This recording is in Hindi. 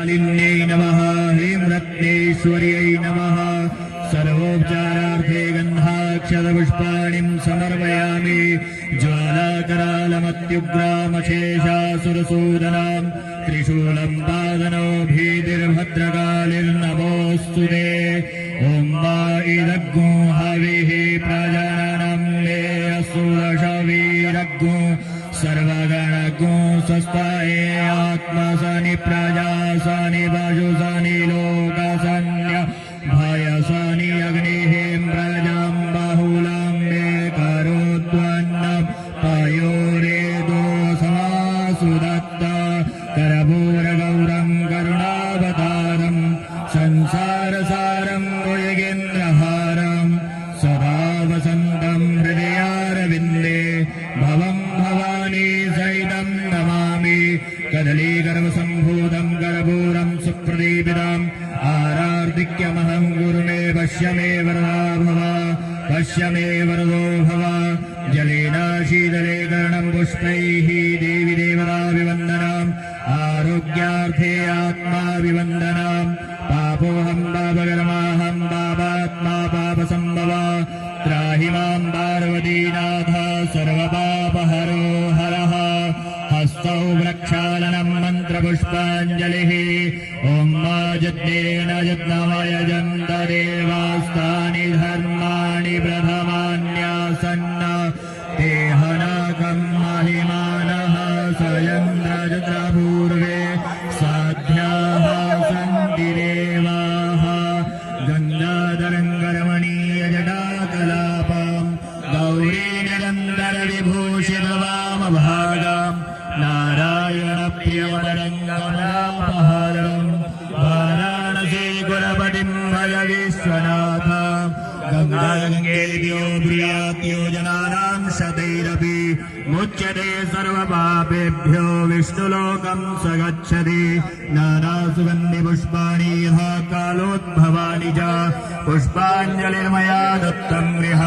मालिन्यै नमः हेमरत्नेश्वर्यै नमः सर्वोपचारार्थे गन्धाक्षतपुष्पाणिं समर्पयामि ज्वालाकरालमत्युग्रामशेषासुरसूदनां त्रिशूलं पादनो भीतिर्भद्रकालिर्नमोऽस्तु ते ॐ वा इदग्गो हविः प्रजानां मे असुरशवीरग्गो सर्वगणगो स्वस्ताये आत्मसनि प्रजासनि वायुसनि लोकसन्य भयसनि अग्निः प्रजां बाहुलां मे करोत्वन्नं पयोरेदो समासुदत्त करपूरगौरं करुणावतारं संसारसारं योगेन्द्रहारं सदा वसन्तं हृदयारविन्दे भवं भवानी सहितं नमामि कदलीगर्भसम्भूतं कर्पूरं सुप्रदीपितम् आरार्दिक्यमहं गुरुमे पश्य मे वरदा भव पश्य मे वरदो भव जलेन शीतले कर्णं पुष्पैः देवी देवताभिवन्दनम् आरोग्यार्थे आत्माभिवन्दनम् पापोऽहं पापकर्माहं पापात्मा पापसम्भवा त्राहि मां पार्वतीनाथ सर्वपापहरो हरः हस्तौ प्रक्षालनं मन्त्रपुष्पाञ्जलिः ॐ मा यज्ञेन यज्ञमयजन्त देवास्तानि धर्माणि प्रथमान्यासन्न ते हनकं महिमानः स्वयन्द्रजपूर्वे साध्याः सन्ति देवाः गङ्गाधरङ्गरमणीयजटाकलापां गौरीनिरन्तरविभूषितवामभागां नारायणप्रियवरङ्गमलापहारं वाराणसी कुलपतिं भज विश्वनाथ गङ्गागङ्गेभ्यो प्रियात्यो जनानां शतैरपि मुच्यते सर्वपापेभ्यो विष्णुलोकं स गच्छति नानासुगन्धिपुष्पाणि यथा कालोद्भवानि च पुष्पाञ्जलिर्मया दत्तं गृह